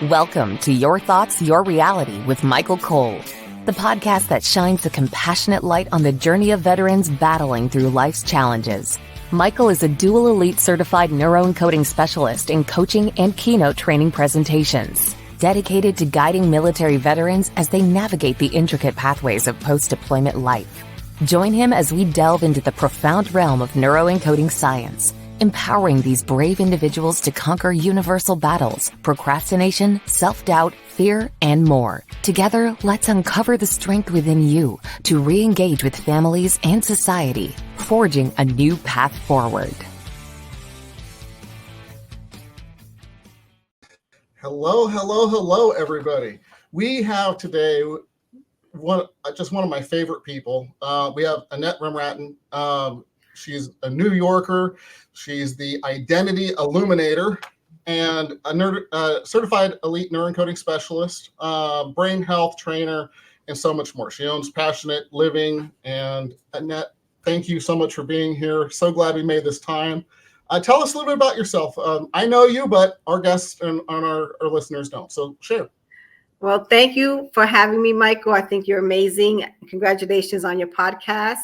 Welcome to Your Thoughts, Your Reality with Michael Cole, the podcast that shines a compassionate light on the journey of veterans battling through life's challenges. Michael is a dual elite certified neuroencoding specialist in coaching and keynote training presentations, dedicated to guiding military veterans as they navigate the intricate pathways of post-deployment life. Join him as we delve into the profound realm of neuroencoding science, empowering these brave individuals to conquer universal battles, procrastination, self-doubt, fear, and more. Together, let's uncover the strength within you to re-engage with families and society, forging a new path forward. Hello, everybody. We have today one of my favorite people. We have Annette Ramrattan. She's a New Yorker. She's the identity illuminator and a certified elite neuroencoding specialist, brain health trainer, and so much more. She owns Passionate Living. And Annette, thank you so much for being here. So glad we made this time. Tell us a little bit about yourself. I know you, but our guests and our listeners don't. So share. Well, thank you for having me, Michael. I think you're amazing. Congratulations on your podcast.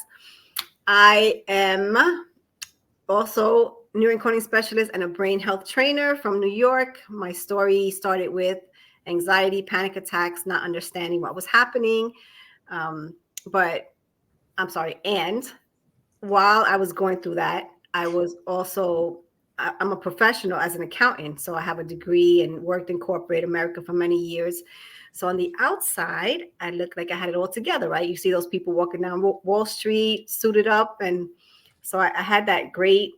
I am also a neuroencoding specialist and a brain health trainer from New York. My story started with anxiety, panic attacks, not understanding what was happening. And while I was going through that, I'm a professional as an accountant. So I have a degree and worked in corporate America for many years. So on the outside, I looked like I had it all together, right? You see those people walking down Wall Street, suited up. And so I had that great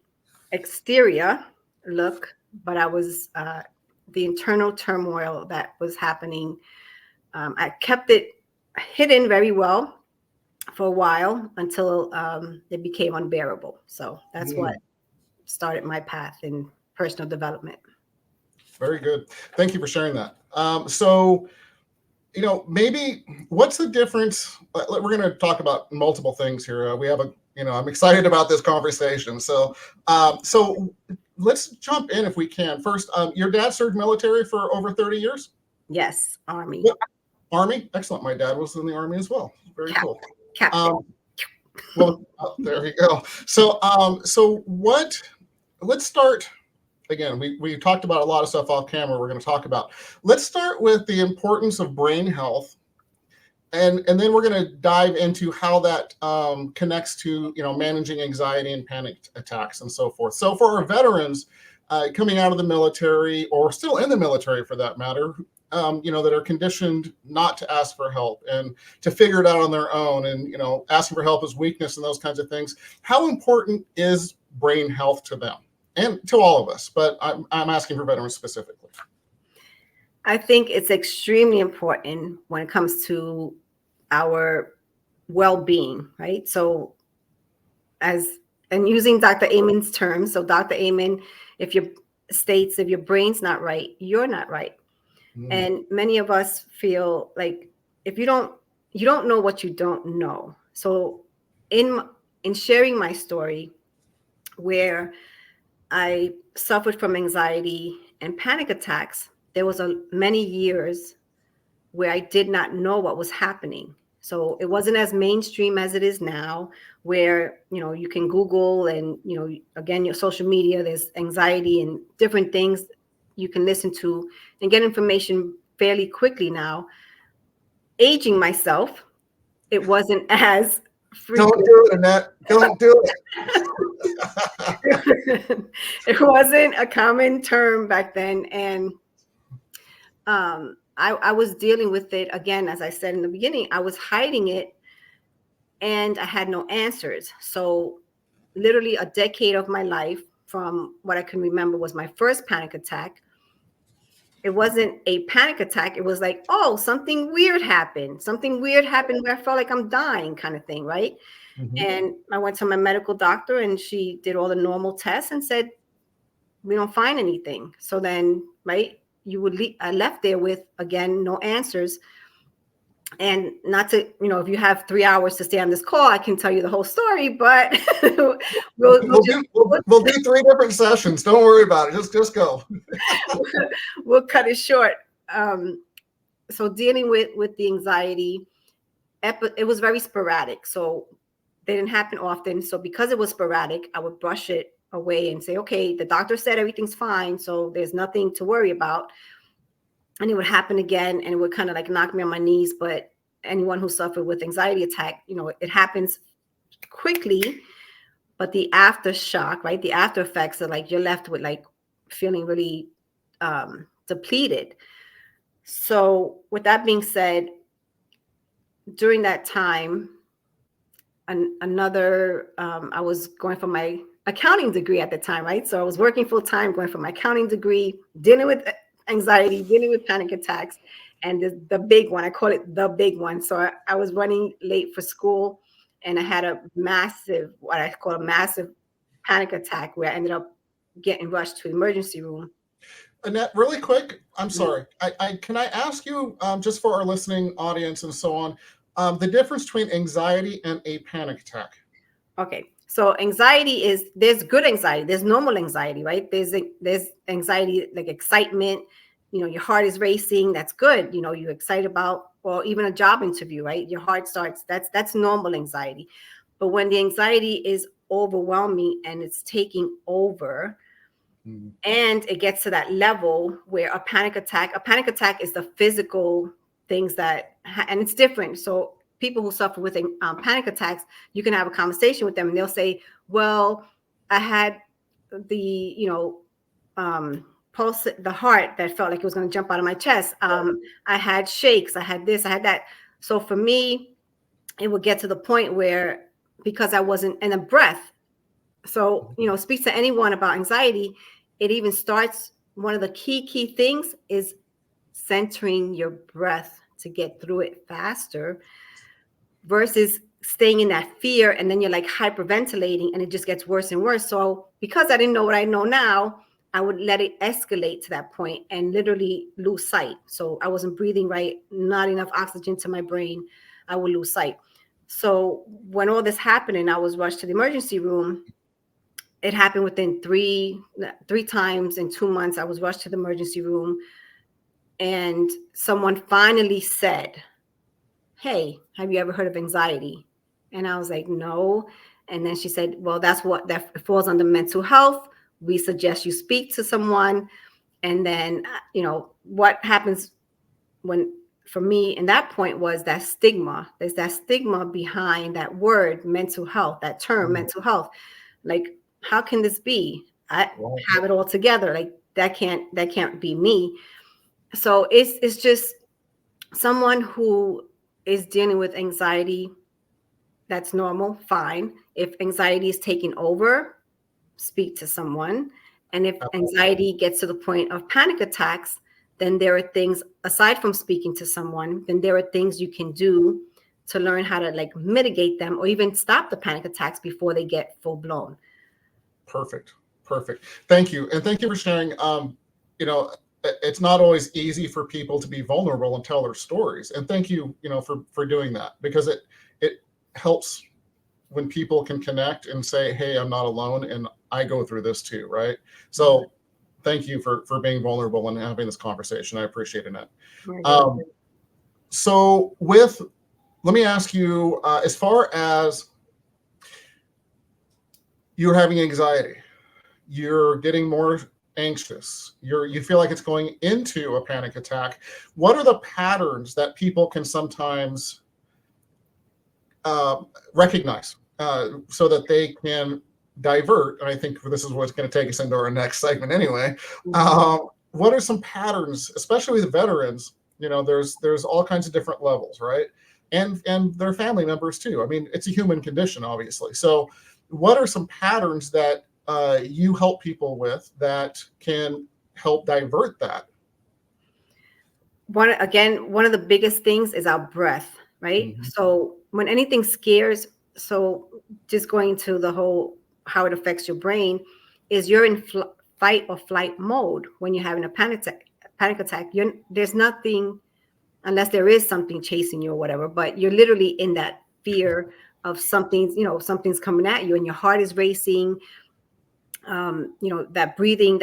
exterior look, but I was the internal turmoil that was happening. I kept it hidden very well for a while until it became unbearable. So that's what started my path in personal development. Very good. Thank you for sharing that. Maybe what's the difference? We're going to talk about multiple things here. I'm excited about this conversation. So let's jump in if we can. First, your dad served military for over 30 years? Yes, Army. Army? Excellent. My dad was in the Army as well. Very cool. Captain. There you go. So let's start. Again, we talked about a lot of stuff off camera we're going to talk about. Let's start with the importance of brain health. And then we're going to dive into how that connects to, managing anxiety and panic attacks and so forth. So for our veterans coming out of the military or still in the military for that matter, that are conditioned not to ask for help and to figure it out on their own and, asking for help is weakness and those kinds of things. How important is brain health to them? And to all of us, but I'm asking for veterans specifically. I think it's extremely important when it comes to our well-being, right? So using Dr. Amen's terms, so Dr. Amen, if your brain's not right, you're not right. And many of us feel like if you don't know what you don't know. So in sharing my story where I suffered from anxiety and panic attacks, there was many years where I did not know what was happening. So it wasn't as mainstream as it is now, where, you can Google and, again, your social media, there's anxiety and different things you can listen to and get information fairly quickly now. Aging myself, it wasn't as frequent. Don't do it, Annette. Don't do it. It wasn't a common term back then. And I was dealing with it, again, as I said in the beginning, I was hiding it and I had no answers. So literally a decade of my life, from what I can remember, was my first panic attack. It wasn't a panic attack. It was like, oh, something weird happened where I felt like I'm dying kind of thing, right? Mm-hmm. And I went to my medical doctor and she did all the normal tests and said, we don't find anything. So then, right, I left there with, again, no answers. And not to, if you have 3 hours to stay on this call, I can tell you the whole story, but we'll do 3 different sessions. Don't worry about it. Just go. We'll cut it short. so dealing with the anxiety, it was very sporadic. So they didn't happen often. So because it was sporadic, I would brush it away and say, okay, the doctor said everything's fine, so there's nothing to worry about. And it would happen again, and it would kind of like knock me on my knees. But anyone who suffered with anxiety attack, it happens quickly, but the aftershock, right? The after effects are like you're left with like feeling really depleted. So with that being said, during that time, I was going for my accounting degree at the time, right? So I was working full time, going for my accounting degree, dealing with anxiety, dealing with panic attacks, and the big one, I call it the big one. So I was running late for school, and I had what I call a massive panic attack, where I ended up getting rushed to the emergency room. Annette, really quick, I'm sorry. Can I ask you, just for our listening audience and so on, the difference between anxiety and a panic attack? Okay. So anxiety there's good anxiety, there's normal anxiety, right? There's anxiety like excitement, your heart is racing, that's good. You're excited about, or even a job interview, right? Your heart starts, that's normal anxiety. But when the anxiety is overwhelming and it's taking over, and it gets to that level where a panic attack is the physical things and it's different. So people who suffer with panic attacks, you can have a conversation with them and they'll say, well, I had the, pulse, the heart that felt like it was going to jump out of my chest. I had shakes, I had this, I had that. So for me, it would get to the point where, because I wasn't in a breath. So, speak to anyone about anxiety. It even starts, one of the key things is centering your breath to get through it faster, versus staying in that fear. And then you're like hyperventilating and it just gets worse and worse. So because I didn't know what I know now, I would let it escalate to that point and literally lose sight. So I wasn't breathing right, not enough oxygen to my brain. I would lose sight. So when all this happened and I was rushed to the emergency room, it happened within three times in 2 months. I was rushed to the emergency room, and someone finally said, hey, have you ever heard of anxiety? And I was like, no. And then she said, well, that falls under mental health. We suggest you speak to someone. And then, what happens for me in that point was that stigma. There's that stigma behind that word, mental health, that term, mental health. Like, how can this be? I have it all together. Like, that can't be me. So it's just someone who is dealing with anxiety. That's normal, fine. If anxiety is taking over, speak to someone. And if anxiety gets to the point of panic attacks, then there are things, aside from speaking to someone, then there are things you can do to learn how to like mitigate them, or even stop the panic attacks before they get full blown. Perfect. Thank you. And thank you for sharing. It's not always easy for people to be vulnerable and tell their stories. And thank you, for doing that, because it helps when people can connect and say, hey, I'm not alone and I go through this too, right? So thank you for being vulnerable and having this conversation. I appreciate it. Let me ask you, as far as you're having anxiety, you're getting more anxious, you feel like it's going into a panic attack. What are the patterns that people can sometimes recognize so that they can divert? And I think this is what's going to take us into our next segment anyway. What are some patterns, especially with veterans? There's all kinds of different levels, right? And their family members too. I mean, it's a human condition, obviously. So what are some patterns that you help people with that can help divert that? One of the biggest things is our breath, right? Mm-hmm. So when anything scares, so just going to the whole, how it affects your brain, is you're in fight or flight mode when you're having a panic attack. There's nothing, unless there is something chasing you or whatever, but you're literally in that fear of something's coming at you, and your heart is racing. That breathing,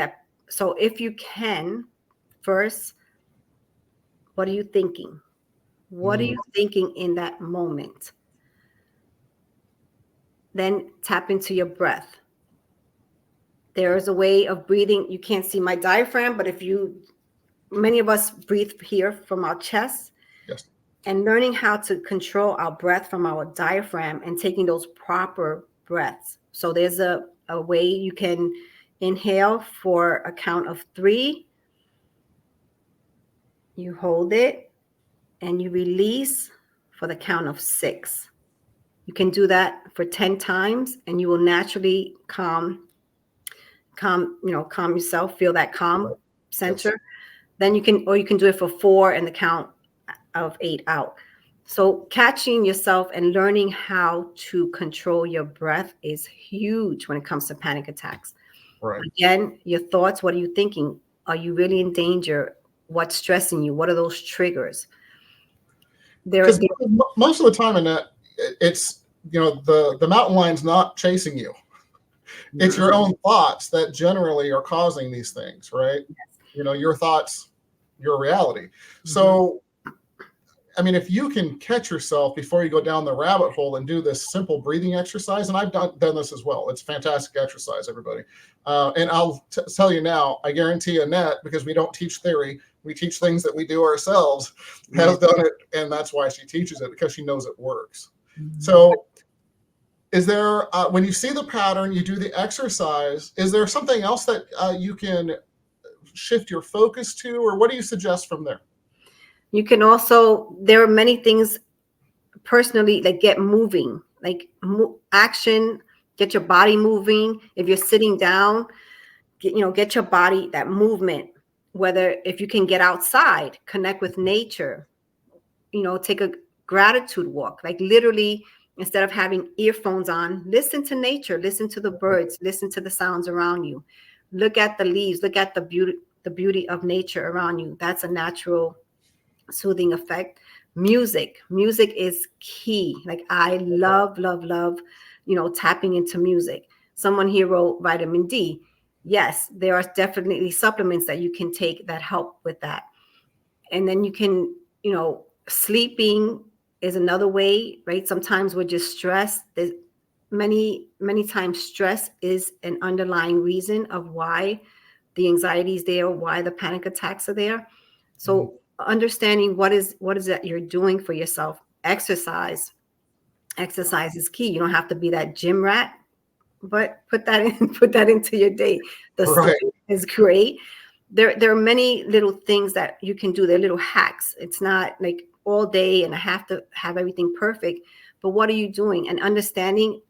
so if you can, first What are you thinking? What are you thinking in that moment? Then tap into your breath. There is a way of breathing. You can't see my diaphragm, but many of us breathe here from our chest. Yes. And learning how to control our breath from our diaphragm and taking those proper breaths. So there's a way you can inhale for a count of 3. You hold it and you release for the count of 6. You can do that for 10 times and you will naturally calm yourself, feel that calm center. Yes. Then you can do it for 4 and the count of 8 out. So catching yourself and learning how to control your breath is huge when it comes to panic attacks. Right. Again, your thoughts, what are you thinking? Are you really in danger? What's stressing you? What are those triggers? Because most of the time, Annette, it's, the mountain lion's not chasing you. It's your own thoughts that generally are causing these things, right? Yes. Your thoughts, your reality. Mm-hmm. So, I mean, if you can catch yourself before you go down the rabbit hole and do this simple breathing exercise, and I've done this as well. It's fantastic exercise, everybody. And I'll tell you now, I guarantee Annette, because we don't teach theory, we teach things that we do ourselves, has done it, and that's why she teaches it, because she knows it works. Mm-hmm. So is there, when you see the pattern, you do the exercise, is there something else that you can shift your focus to, or what do you suggest from there? You can also, there are many things personally that get moving, like action, get your body moving. If you're sitting down, get your body, that movement, whether if you can get outside, connect with nature, take a gratitude walk, like literally instead of having earphones on, listen to nature, listen to the birds, listen to the sounds around you, look at the leaves, look at the beauty of nature around you. That's a natural soothing effect. Music is key. Like I love tapping into music. Someone here wrote vitamin D. Yes, there are definitely supplements that you can take that help with that. And then you can, sleeping is another way, right? Sometimes we're just stressed. There's many times stress is an underlying reason of why the anxiety is there, why the panic attacks are there. So understanding what is that you're doing for yourself. Exercise is key. You don't have to be that gym rat, but put that into your day. The sleep is great. There are many little things that you can do. They're little hacks. It's not like all day and I have to have everything perfect, but what are you doing? And understanding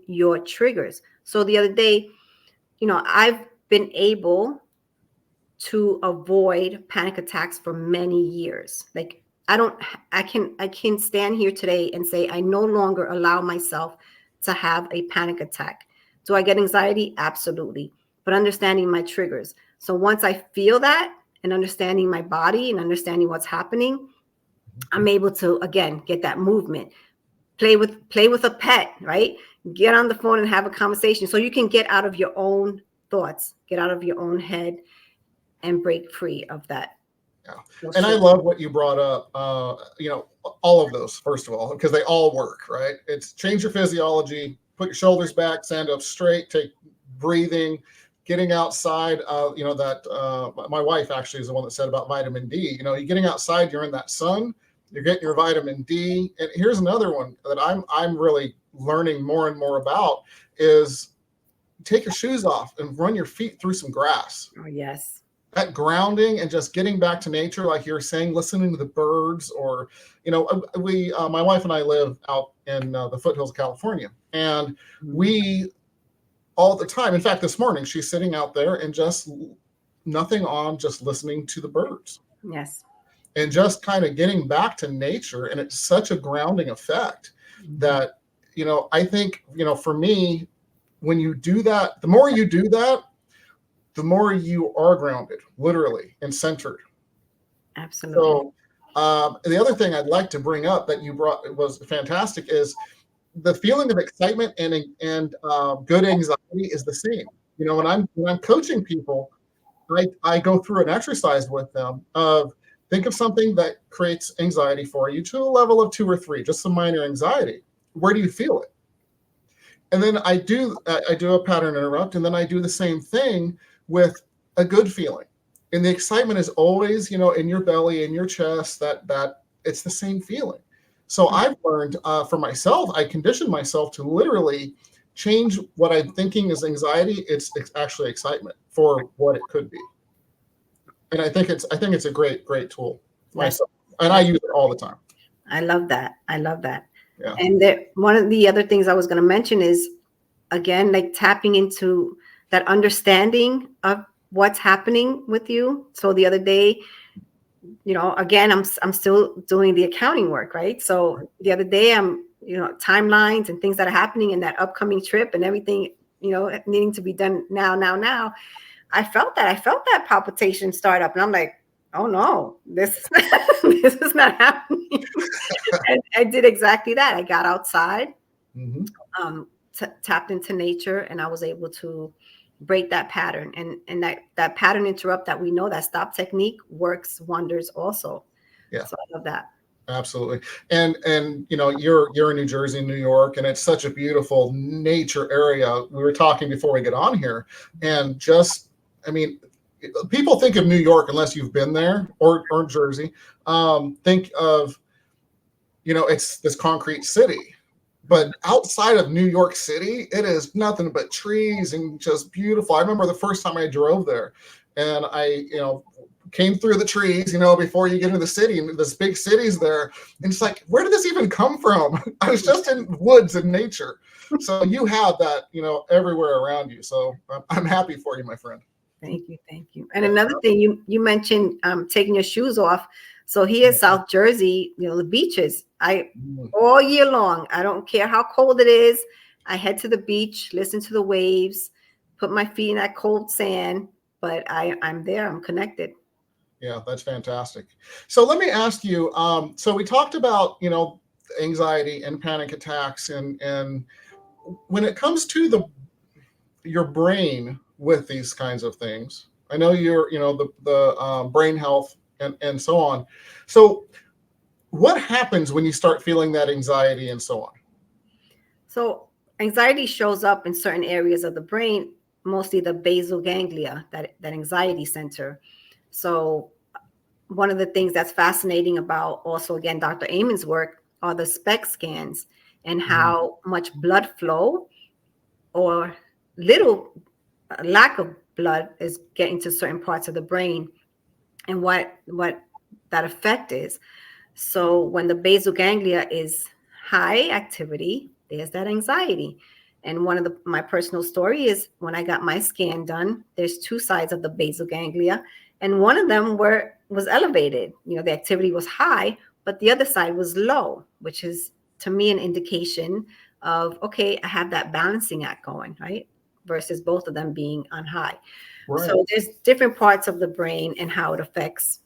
your triggers. So the other day, I've been able to avoid panic attacks for many years. Like I can stand here today and say, I no longer allow myself to have a panic attack. Do I get anxiety? Absolutely. But understanding my triggers. So once I feel that and understanding my body and understanding what's happening, I'm able to, again, get that movement, play with a pet, right? Get on the phone and have a conversation. So you can get out of your own thoughts, get out of your own head and break free of that. Yeah. And I love what you brought up, all of those, first of all, because they all work, right? It's change your physiology, put your shoulders back, stand up straight, take breathing, getting outside, my wife actually is the one that said about vitamin D, you're getting outside, you're in that sun, you're getting your vitamin D. And here's another one that I'm really learning more and more about is take your shoes off and run your feet through some grass. Oh, yes. That grounding and just getting back to nature, like you're saying, listening to the birds, or, my wife and I live out in the foothills of California, and we all the time, in fact, this morning, she's sitting out there and just nothing on, just listening to the birds. Yes. And just kind of getting back to nature. And it's such a grounding effect that, I think, for me, when you do that, the more you do that, the more you are grounded, literally, and centered. Absolutely. So the other thing I'd like to bring up that you brought was fantastic is the feeling of excitement and good anxiety is the same. When I'm coaching people, I go through an exercise with them of think of something that creates anxiety for you to a level of 2 or 3, just some minor anxiety. Where do you feel it? And then I do a pattern interrupt, and then I do the same thing with a good feeling. And the excitement is always, in your belly, in your chest, that it's the same feeling. So I've learned for myself, I conditioned myself to literally change what I'm thinking is anxiety. It's actually excitement for what it could be. And I think it's a great tool myself, and I use it all the time. I love that. I love that. Yeah. And one of the other things I was going to mention is, again, like tapping into that understanding of what's happening with you. So the other day, again, I'm still doing the accounting work, right? So the other day, I'm timelines and things that are happening in that upcoming trip and everything, needing to be done now. I felt that palpitation start up, and I'm like, oh no, this is not happening. And I did exactly that. I got outside, tapped into nature, and I was able to break that pattern. And that pattern interrupt that we know, that stop technique, works wonders also. Yeah. So I love that. Absolutely. And you're in New Jersey, New York, and it's such a beautiful nature area. We were talking before we get on here, and people think of New York, unless you've been there, or Jersey, think of, it's this concrete city. But outside of New York City, it is nothing but trees and just beautiful. I remember the first time I drove there, and I, came through the trees, before you get into the city, and there's big cities there. And it's like, where did this even come from? I was just in woods and nature. So you have that, everywhere around you. So I'm happy for you, my friend. Thank you. And another thing, you mentioned taking your shoes off. So here in South Jersey, the beaches, all year long, I don't care how cold it is, I head to the beach, listen to the waves, put my feet in that cold sand, but I'm there, I'm connected. Yeah, that's fantastic. So let me ask you, so we talked about, anxiety and panic attacks, and when it comes to your brain with these kinds of things, I know you're, the brain health and so on. So what happens when you start feeling that anxiety and so on? So anxiety shows up in certain areas of the brain, mostly the basal ganglia, that anxiety center. So one of the things that's fascinating about also, again, Dr. Amen's work are the SPECT scans and how much blood flow or little lack of blood is getting to certain parts of the brain, and what that effect is. So when the basal ganglia is high activity, there's that anxiety. And one of my personal story is when I got my scan done, there's 2 sides of the basal ganglia, and one of them was elevated. The activity was high, but the other side was low, which is to me an indication of, okay, I have that balancing act going, right? Versus both of them being on high. Right. So there's different parts of the brain and how it affects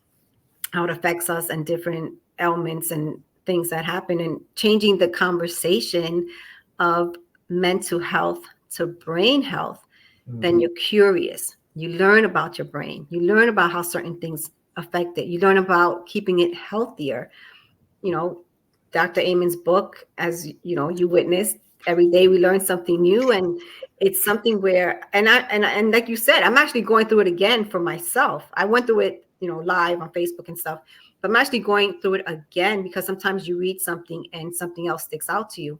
us, and different elements and things that happen, and changing the conversation of mental health to brain health. Then you're curious. You learn about your brain. You learn about how certain things affect it. You learn about keeping it healthier. Dr. Amen's book, as you witnessed, every day we learn something new, and it's something where, and like you said, I'm actually going through it again for myself. I went through it, live on Facebook and stuff, but I'm actually going through it again, because sometimes you read something and something else sticks out to you.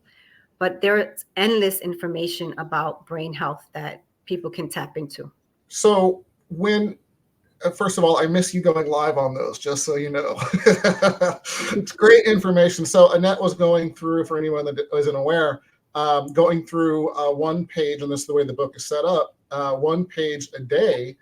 But there's endless information about brain health that people can tap into. So first of all, I miss you going live on those, just so you know. It's great information. So Annette was going through, for anyone that isn't aware, going through one page, and this is the way the book is set up, one page a day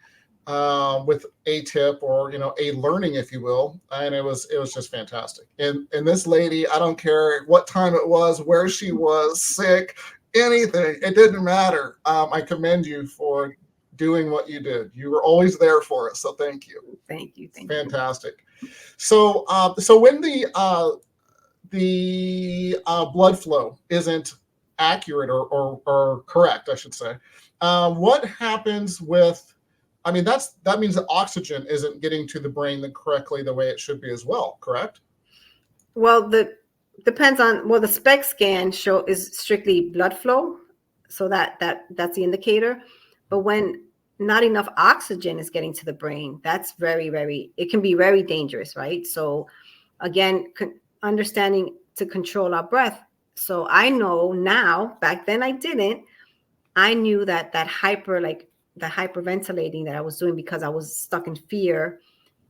with a tip, or a learning, if you will, and it was just fantastic. And this lady, I don't care what time it was, where she was, sick, anything, it didn't matter. I commend you for doing what you did. You were always there for us, so thank you. Thank you. Fantastic. So when the blood flow isn't accurate or correct, I should say, what happens with I mean, that means that oxygen isn't getting to the brain correctly the way it should be as well, correct? Well, depends on, well, the SPECT scan is strictly blood flow, so that's the indicator. But when not enough oxygen is getting to the brain, that's it can be very dangerous, right? So again, understanding to control our breath. So I know now, back then I didn't. I knew that the hyperventilating that I was doing because I was stuck in fear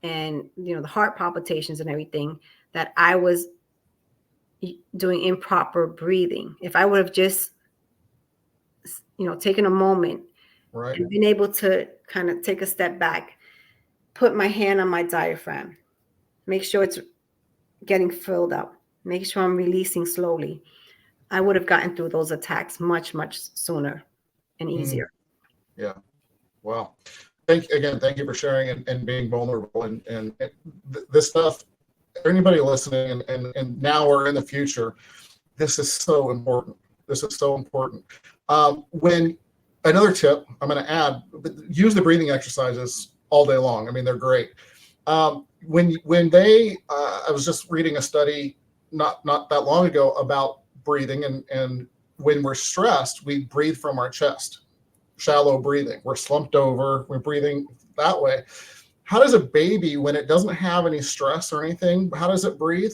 and, the heart palpitations and everything, that I was doing improper breathing. If I would have just, taken a moment, right, and been able to kind of take a step back, put my hand on my diaphragm, make sure it's getting filled up, make sure I'm releasing slowly, I would have gotten through those attacks much, much sooner and easier. Yeah. Wow. Thank you for sharing and being vulnerable and this stuff. Anybody listening and now or in the future, this is so important. When another tip I'm going to add, use the breathing exercises all day long. I mean, they're great. When they, I was just reading a study not that long ago about breathing, and when we're stressed, we breathe from our chest, shallow breathing. We're slumped over, we're breathing that way. How does a baby, when it doesn't have any stress or anything, how does it breathe?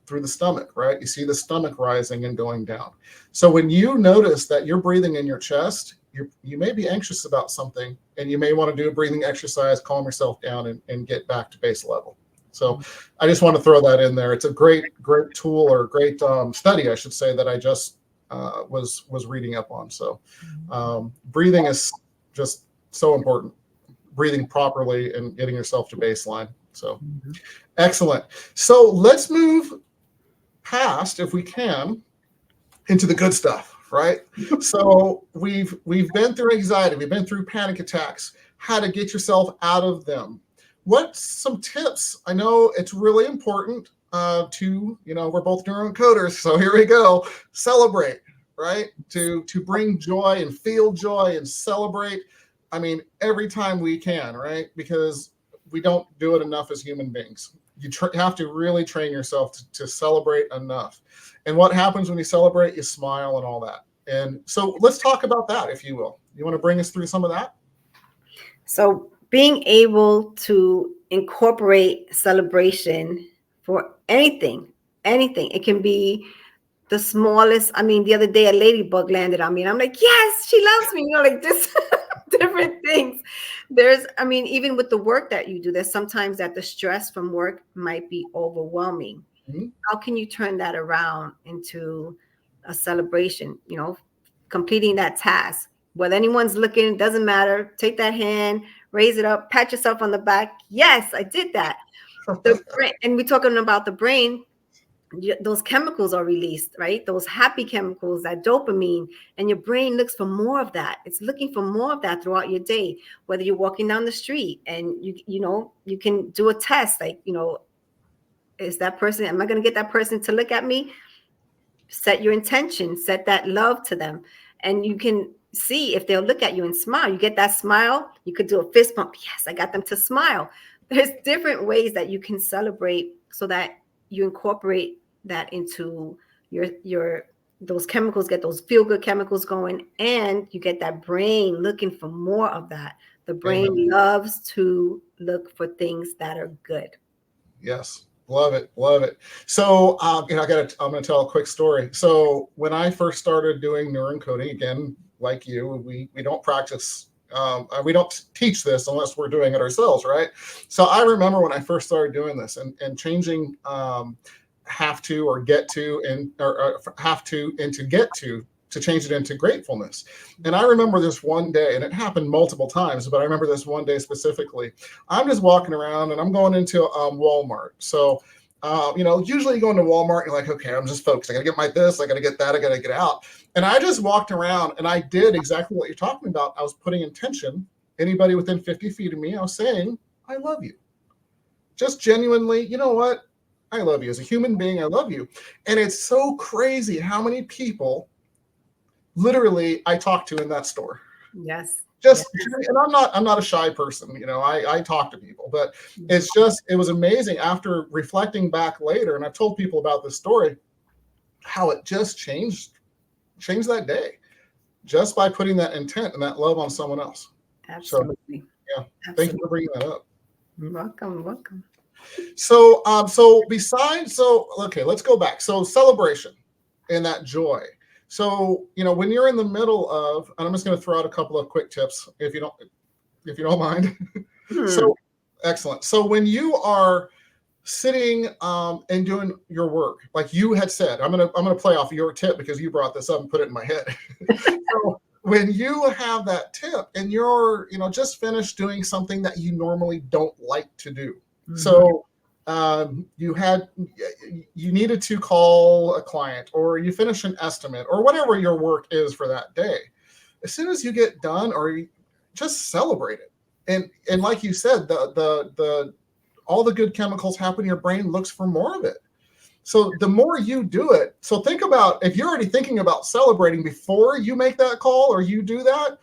Through the stomach, right? You see the stomach rising and going down. So when you notice that you're breathing in your chest, you may be anxious about something, and you may want to do a breathing exercise, calm yourself down, and get back to base level. So I just want to throw that in there. It's a great tool, or great study, I should say, that I just was reading up on. So breathing is just so important. Breathing properly and getting yourself to baseline. So excellent. So let's move past, if we can, into the good stuff, right? So we've been through anxiety, we've been through panic attacks, how to get yourself out of them. What's some tips? I know it's really important to, we're both neurocoders, so here we go. Celebrate, right? To bring joy and feel joy and celebrate. I mean, every time we can, right? Because we don't do it enough as human beings. You have to really train yourself to celebrate enough. And what happens when you celebrate? You smile and all that. And so let's talk about that, if you will. You want to bring us through some of that? So being able to incorporate celebration for anything, it can be the smallest. I mean, the other day a ladybug landed on me and I'm like, yes, she loves me, like just different things. Even with the work that you do, there's sometimes that the stress from work might be overwhelming. Mm-hmm. How can you turn that around into a celebration? Completing that task, whether anyone's looking, it doesn't matter. Take that hand, raise it up, pat yourself on the back. Yes, I did that. And we're talking about the brain. Those chemicals are released, right? Those happy chemicals, that dopamine, and your brain looks for more of that. It's looking for more of that throughout your day. Whether you're walking down the street and you can do a test, like, is that person, am I going to get that person to look at me? Set your intention, set that love to them, and you can see if they'll look at you and smile. You get that smile, you could do a fist bump. Yes, I got them to smile. There's different ways that you can celebrate so that you incorporate that into those chemicals, get those feel-good chemicals going, and you get that brain looking for more of that. The brain loves to look for things that are good. Yes. Love it. So, I'm going to tell a quick story. So when I first started doing neuroencoding, again, like you, we don't practice, we don't teach this unless we're doing it ourselves, right? So I remember when I first started doing this and changing have to or get to and or have to into get to change it into gratefulness. And I remember this one day, and it happened multiple times, but I remember this one day specifically. I'm just walking around and I'm going into Walmart. So, usually you go into Walmart, you're like, okay, I'm just focused. I got to get my this, I got to get that, I got to get out. And I just walked around and I did exactly what you're talking about. I was putting intention. Anybody within 50 feet of me, I was saying, I love you. Just genuinely, you know what? I love you. As a human being, I love you. And it's so crazy how many people literally I talked to in that store. Yes. Just, and I'm not a shy person, you know, I talk to people, but it's just, it was amazing after reflecting back later. And I've told people about this story, how it just changed that day just by putting that intent and that love on someone else. Absolutely. So, yeah. Absolutely. Thank you for bringing that up. Welcome. So, okay, let's go back. So celebration and that joy. So, you know, when you're in the middle of, and I'm just going to throw out a couple of quick tips if you don't mind. So, excellent. So when you are sitting and doing your work, like you had said, I'm gonna play off your tip because you brought this up and put it in my head. So when you have that tip and you're, you know, just finished doing something that you normally don't like to do. So you needed to call a client, or you finish an estimate, or whatever your work is for that day. As soon as you get done, or you just celebrate it. And like you said, the all the good chemicals happen, your brain looks for more of it. So the more you do it, so think about, if you're already thinking about celebrating before you make that call or you do that,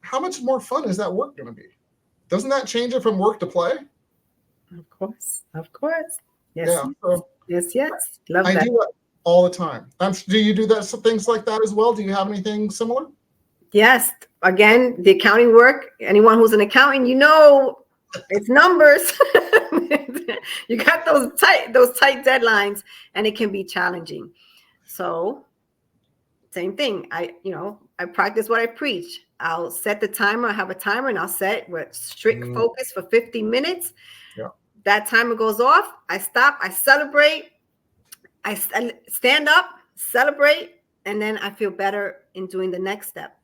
how much more fun is that work going to be? Doesn't that change it from work to play? Of course. Yes. Yeah. So yes. Love that. I do that all the time. Do you do that? So things like that as well? Do you have anything similar? Yes. Again, the accounting work, anyone who's an accountant, you know, it's numbers. You got those tight deadlines, and it can be challenging. So same thing. I practice what I preach. I'll set the timer. I have a timer, and I'll set with strict focus for 50 minutes. Yeah. That timer goes off. I stop. I celebrate. I stand up, celebrate, and then I feel better in doing the next step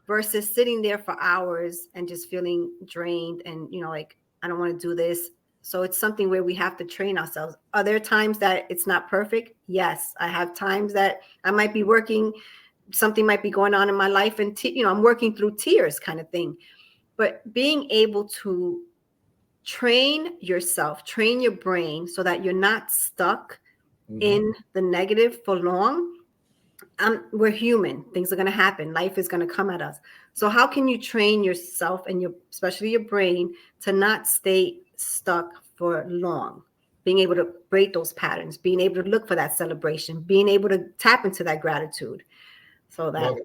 versus sitting there for hours and just feeling drained and, you know, like, I don't want to do this. So it's something where we have to train ourselves. Are there times that it's not perfect? Yes. I have times that I might be working, something might be going on in my life, and I'm working through tears kind of thing. But being able to train yourself, train your brain so that you're not stuck in the negative for long. We're human. Things are going to happen. Life is going to come at us. So how can you train yourself and especially your brain to not stay stuck for long? Being able to break those patterns, being able to look for that celebration, being able to tap into that gratitude. So that.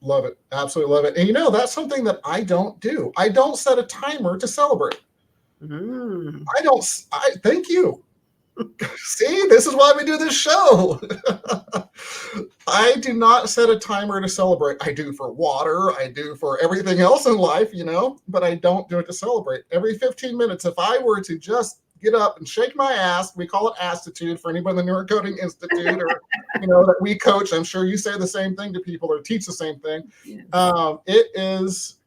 Love it. Absolutely love it. And you know, that's something that I don't do. I don't set a timer to celebrate. Thank you. See, this is why we do this show. I do not set a timer to celebrate. I do for water. I do for everything else in life, you know, but I don't do it to celebrate. Every 15 minutes, if I were to just get up and shake my ass, we call it Astitude for anybody in the Neurocoding Institute, or, you know, that we coach. I'm sure you say the same thing to people or teach the same thing. It is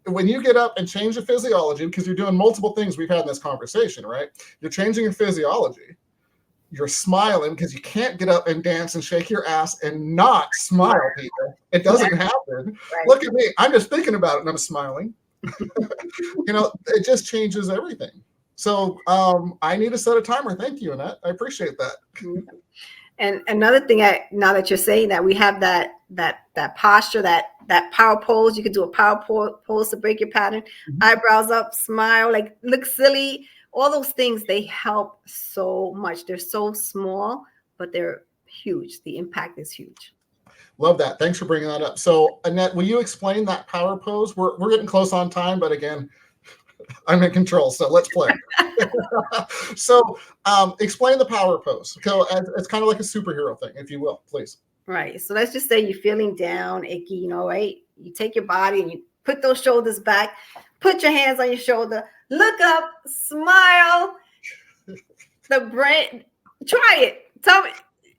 when you get up and change the physiology, because you're doing multiple things we've had in this conversation, right? You're changing your physiology. You're smiling because you can't get up and dance and shake your ass and not smile, people. It doesn't happen. Right. Look at me. I'm just thinking about it and I'm smiling. You know, it just changes everything. So I need to set a timer. Thank you, Annette. I appreciate that. And another thing, now that you're saying that, we have that posture, that power pose. You could do a power pose to break your pattern. Eyebrows up, smile, like look silly. All those things, they help so much. They're so small, but they're huge. The impact is huge. Love that. Thanks for bringing that up. So Annette, will you explain that power pose? We're getting close on time, but again, I'm in control, so let's play. So explain the power pose. So it's kind of like a superhero thing, if you will, please. Right. So let's just say you're feeling down, icky, you know, right? You take your body and you put those shoulders back, put your hands on your shoulder, look up, smile. The brain, try it. Tell me,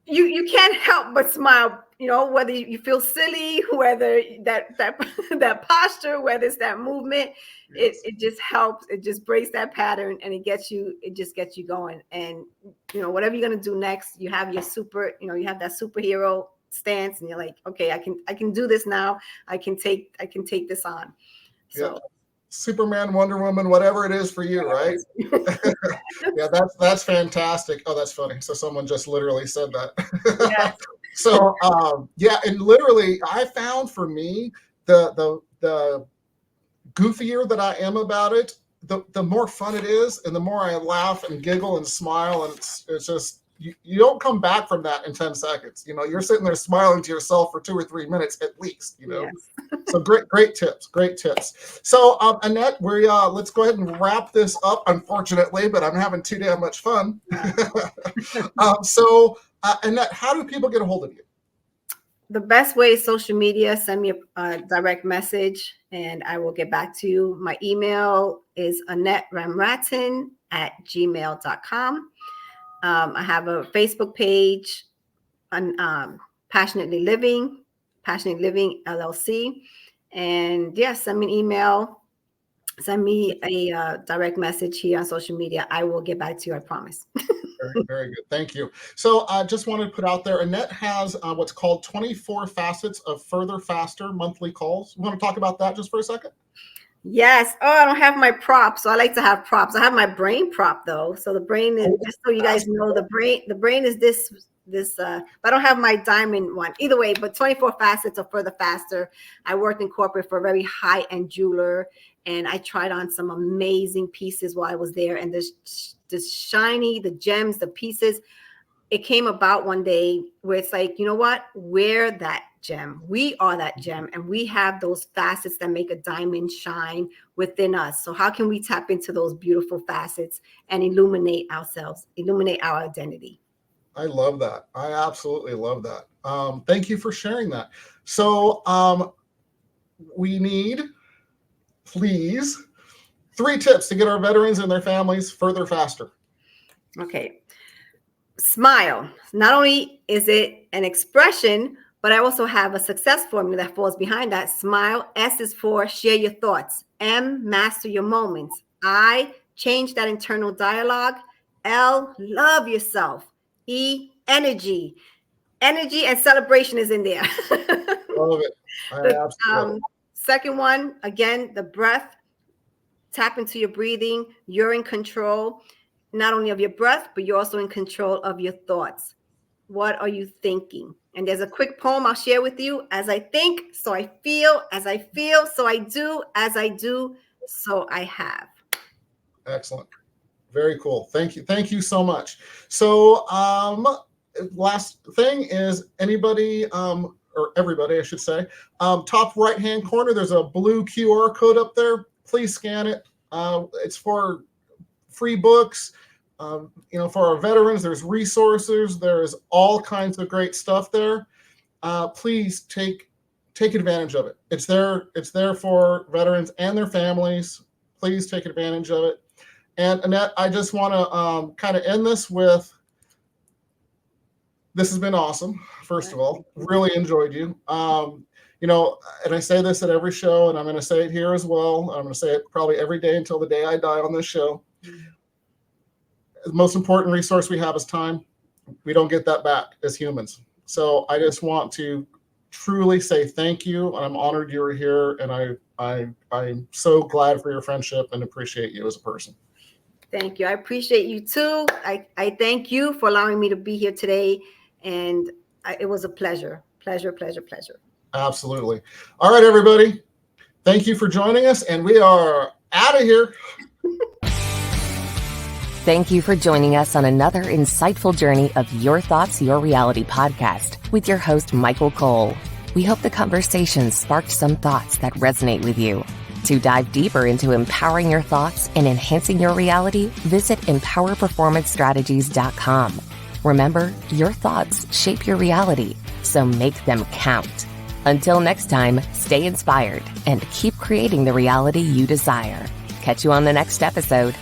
you can't help but smile. You know, whether you feel silly, whether that posture, whether it's that movement, it just helps. It just breaks that pattern, and it just gets you going. And you know, whatever you're gonna do next, you have your you have that superhero stance, and you're like, okay, I can do this now. I can take this on. So. Yeah. Superman, Wonder Woman, whatever it is for you, right? Yeah, that's fantastic. Oh, that's funny. So someone just literally said that. Yes. So yeah, and literally, I found for me the goofier that I am about it, the more fun it is, and the more I laugh and giggle and smile, and it's just you don't come back from that in 10 seconds. You're sitting there smiling to yourself for 2 or 3 minutes at least. Yes. So great tips. So Annette, let's go ahead and wrap this up. Unfortunately, but I'm having too damn much fun. So Annette, how do people get a hold of you? The best way is social media. Send me a direct message and I will get back to you. My email is AnnetteRamrattan@gmail.com. I have a Facebook page on Passionately Living LLC. And send me an email. Send me a direct message here on social media. I will get back to you, I promise. Very good. Thank you. So I just wanted to put out there, Annette has what's called 24 facets of further, faster monthly calls. You want to talk about that just for a second? Yes. Oh, I don't have my prop. So I like to have props. I have my brain prop though. So the brain is, just so you guys know, the brain is this, but I don't have my diamond one either way, but 24 facets of further, faster. I worked in corporate for a very high-end jeweler, and I tried on some amazing pieces while I was there. And this shiny, the gems, the pieces, it came about one day where it's like, you know what? We're that gem. We are that gem. And we have those facets that make a diamond shine within us. So how can we tap into those beautiful facets and illuminate ourselves, illuminate our identity? I love that. I absolutely love that. Thank you for sharing that. So we need, please, 3 tips to get our veterans and their families further, faster. Okay. Smile. Not only is it an expression, but I also have a success formula that falls behind that. Smile. S is for share your thoughts. M, master your moments. I, change that internal dialogue. L, love yourself. E, energy. Energy and celebration is in there. Love it. Absolutely. Second one, again, the breath. Tap into your breathing. You're in control, not only of your breath, but you're also in control of your thoughts. What are you thinking? And there's a quick poem I'll share with you. As I think, so I feel. As I feel, so I do. As I do, so I have. Excellent. Very cool. Thank you. Thank you so much. So last thing is anybody, or everybody, I should say, top right-hand corner, there's a blue QR code up there. Please scan it. It's for free books. For our veterans, there's resources. There's all kinds of great stuff there. Please take advantage of it. It's there for veterans and their families. Please take advantage of it. And Annette, I just want to kind of end this with, this has been awesome. First of all, really enjoyed you. And I say this at every show, and I'm going to say it here as well. I'm going to say it probably every day until the day I die on this show. The most important resource we have is time. We don't get that back as humans. So I just want to truly say thank you. And I'm honored you were here. And I'm so glad for your friendship and appreciate you as a person. Thank you. I appreciate you too. I thank you for allowing me to be here today. And it was a pleasure. Pleasure. Absolutely. All right, everybody. Thank you for joining us. And we are out of here. Thank you for joining us on another insightful journey of Your Thoughts, Your Reality podcast with your host, Michael Cole. We hope the conversation sparked some thoughts that resonate with you. To dive deeper into empowering your thoughts and enhancing your reality, visit empowerperformancestrategies.com. Remember, your thoughts shape your reality, so make them count. Until next time, stay inspired and keep creating the reality you desire. Catch you on the next episode.